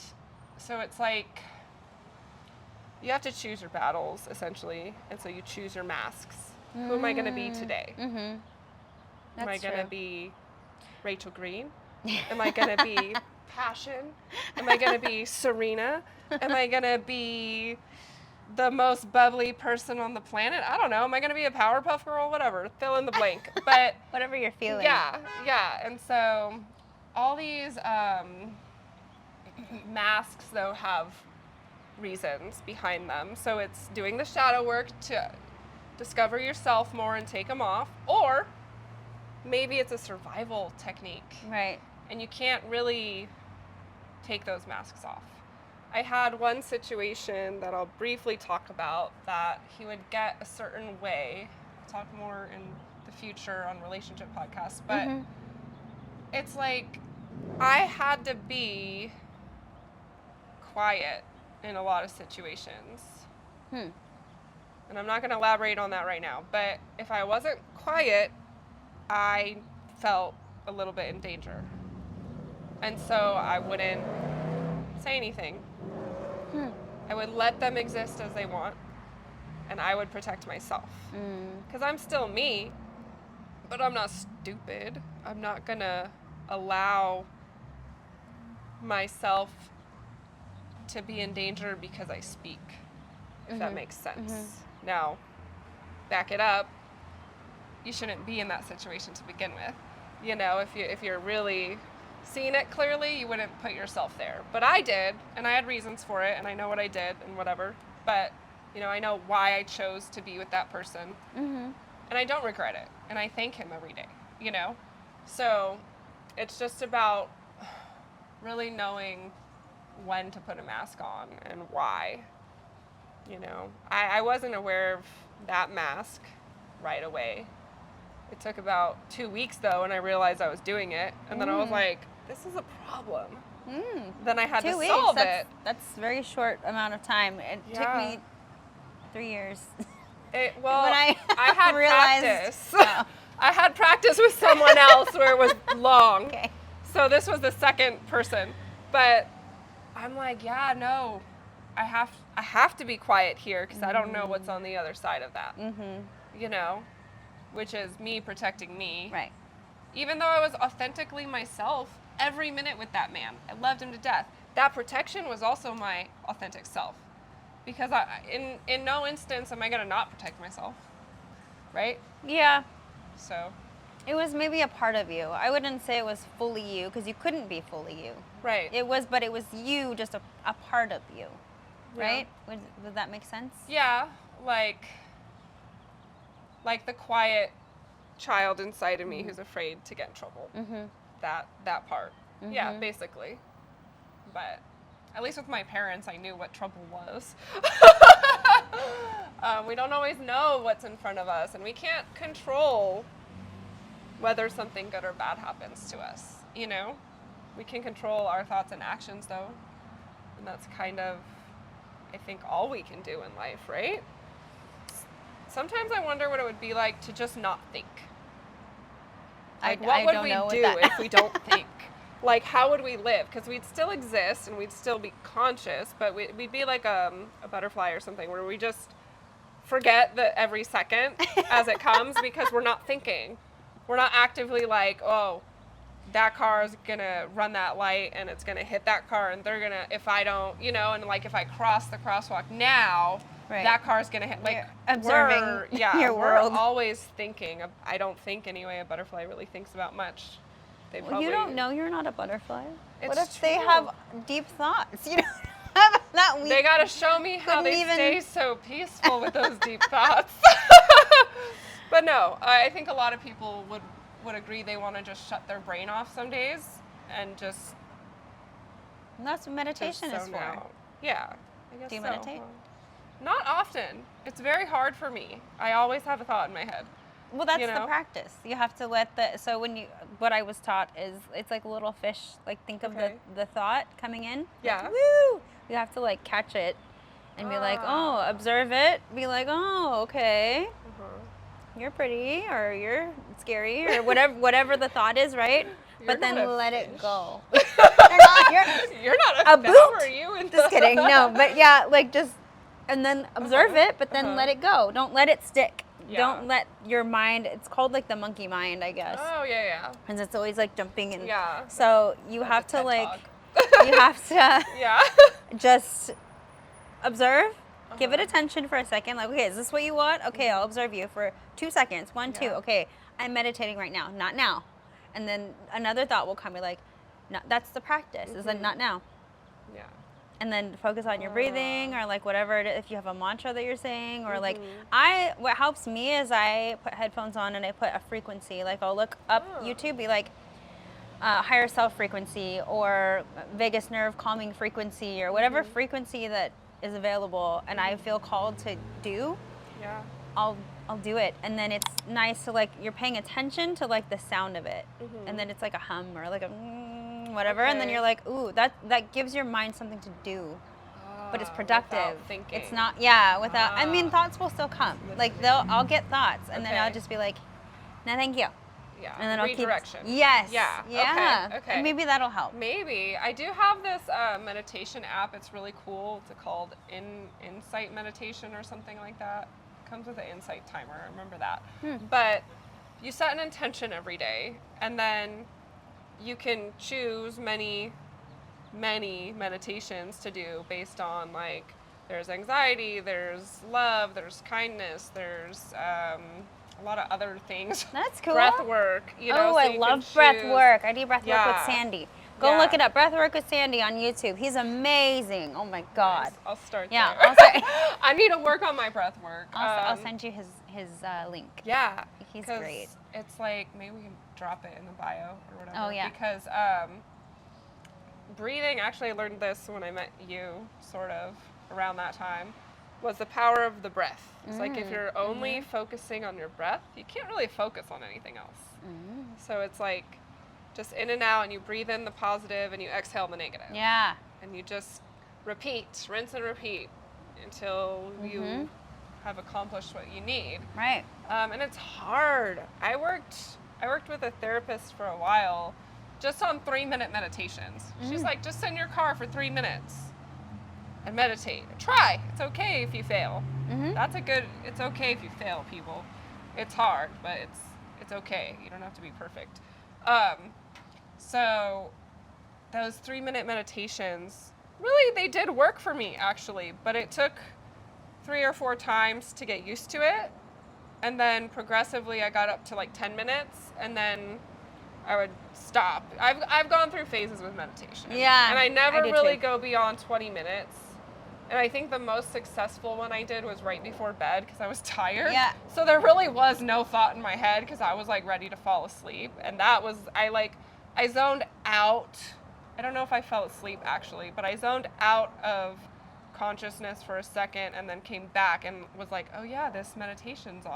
so it's like you have to choose your battles essentially, and so you choose your masks. Who am I going to be today? Mm-hmm. Am I That's going to true. be Rachel Green? Am I going to be Passion? Am I going to be Serena? Am I going to be the most bubbly person on the planet? I don't know. Am I going to be a Powerpuff Girl? Whatever. Fill in the blank. But Whatever you're feeling. yeah. And so all these masks, though, have reasons behind them. So it's doing the shadow work to discover yourself more and take them off. Or maybe it's a survival technique Right. and you can't really take those masks off. I had one situation that I'll briefly talk about that he would get a certain way. I'll talk more in the future on relationship podcasts, but Mhm. it's like I had to be quiet in a lot of situations. Hmm. And I'm not going to elaborate on that right now, but if I wasn't quiet, I felt a little bit in danger. And so I wouldn't say anything. Hmm. I would let them exist as they want, and I would protect myself. Mm. Because I'm still me, but I'm not stupid. I'm not going to allow myself to be in danger because I speak, if that Mhm. makes sense. Now, back it up. You shouldn't be in that situation to begin with. You know, if you're really seeing it clearly, you wouldn't put yourself there. But I did, and I had reasons for it, and I know what I did and whatever. But, you know, I know why I chose to be with that person. Mhm. And I don't regret it. And I thank him every day, you know? So it's just about really knowing when to put a mask on and why. You know, I wasn't aware of that mask right away. It took about 2 weeks though, and I realized I was doing it. And then I was like, this is a problem. Mm. Then I had 2 to weeks. solve That's, it. that's a very short amount of time. It took Yeah. me 3 years. Well, when I I had realized- practice. Oh. I had practice with someone else where it was long. Okay. So this was the second person. But I'm like, yeah, no. I have to be quiet here because I don't know what's on the other side of that. You know, which is me protecting me. Right. Even though I was authentically myself every minute with that man. I loved him to death. That protection was also my authentic self. Because in no instance am I going to not protect myself. Right? Yeah. So, It was maybe a part of you. I wouldn't say it was fully you because you couldn't be fully you. right. But it was you, just a part of you. Yeah. Right? Would that make sense? Yeah, like the quiet child inside of me who's afraid to get in trouble. Mm-hmm. That part. Yeah, basically. But at least with my parents, I knew what trouble was. We don't always know what's in front of us, and we can't control whether something good or bad happens to us. You know, we can control our thoughts and actions, though, and that's kind of, I think, all we can do in life, right? Sometimes I wonder what it would be like to just not think. Like, what would we do if we don't think? Like, how would we live? Because we'd still exist and we'd still be conscious, but we'd be like a butterfly or something where we just forget that every second as it comes because we're not thinking. We're not actively like, oh, that car is going to run that light and it's going to hit that car and they're going to, if I don't, you know, and like if I cross the crosswalk now, Right. that car's going to hit. Like, You're observing your world. we're always thinking. I don't think anyway. A butterfly really thinks about much. They Well, you don't know you're not a butterfly. What It's if they true. have deep thoughts? You don't have that weak. They got to show me how they couldn't stay even- so peaceful with those deep thoughts. But no, I think a lot of people would agree they want to just shut their brain off some days and just And that's what meditation is zone for. out. Yeah, I guess Do you so. meditate? Not often. It's very hard for me. I always have a thought in my head. Well, that's You the know? practice. You have to let what I was taught is it's like a little fish. Like think of Okay. the thought coming in. Yeah. Like, woo! You have to like catch it and be like, Ah. oh, observe it. Be like, oh, okay. Uh-huh. You're pretty or you're scary or whatever the thought is, right? You're But then not a let it fish. go. You're You're not a a fish. boot. How are you? just kidding. No, but yeah, like just and then observe Uh-huh, it, but then uh-huh. let it go. Don't let it stick. Yeah. Don't let your mind. It's called like the monkey mind, I guess, Oh yeah, and it's always like jumping and. yeah. So you That's have a to TED like Talk. you have to Yeah. just observe. Give it Uh-huh. attention for a second. Like, okay, is this what you want? Okay, I'll observe you for 2 seconds. 1, 2. Yeah. Okay, I'm meditating right now. Not now. And then another thought will come. Be like, no, that's the practice. Is like not now. Yeah. And then focus on your breathing or like whatever it is, if you have a mantra that you're saying or like Mm-hmm. what helps me is I put headphones on and I put a frequency. Like I'll look up Oh. YouTube, be like higher self frequency or vagus nerve calming frequency or whatever Mm-hmm. frequency that is available and I feel called to do, Yeah. I'll do it. And then it's nice to like you're paying attention to like the sound of it. And then it's like a hum or like a whatever and then Okay. you're like, ooh, that gives your mind something to do. But it's Ah, productive. without thinking. It's not without I mean Ah. thoughts will still come. Like I'll get thoughts and then I'll Okay. just be like, no thank you. Yeah. And then I'll keep Redirection. Yes. Yeah. Yeah. Okay. Okay. And maybe that'll help. Maybe. I do have this meditation app. It's really cool. It's called Insight Meditation or something like that. It comes with an insight timer. I remember that. But you set an intention every day, and then you can choose many meditations to do based on like there's anxiety, there's love, there's kindness, there's a lot of other things. That's cool. Breath work, you know. Oh, so I you can love breath choose- work. I do breath work Yeah. with Sandy. Go Yeah. look it up. Breath work with Sandy on YouTube. He's amazing. Oh my God. Nice. I'll start Yeah, there. I'll start- I need to work on my breath work. I'll send you his link. Yeah. He's 'cause great. It's like, maybe we can drop it in the bio or whatever. Oh, yeah. Because breathing, actually I learned this when I met you, sort of, around that time, was the power of the breath. It's like if you're only focusing on your breath, you can't really focus on anything else. So it's like just in and out, and you breathe in the positive and you exhale the negative. Yeah. And you just repeat, rinse and repeat until you have accomplished what you need. Right. And it's hard. I worked with a therapist for a while just on 3-minute meditations. She's like, just sit in your car for 3 minutes and meditate. Try. It's okay if you fail. It's okay if you fail, people. It's hard, but it's okay. You don't have to be perfect. So those 3-minute meditations, really, they did work for me, actually, but it took 3 or 4 times to get used to it. And then progressively I got up to like 10 minutes, and then I would stop. I've gone through phases with meditation. Yeah, And I never I did really too. go beyond 20 minutes. And I think the most successful one I did was right before bed because I was tired. Yeah. So there really was no thought in my head because I was like ready to fall asleep. And that was, I zoned out. I don't know if I fell asleep actually, but I zoned out of consciousness for a second and then came back and was like, oh yeah, this meditation's on.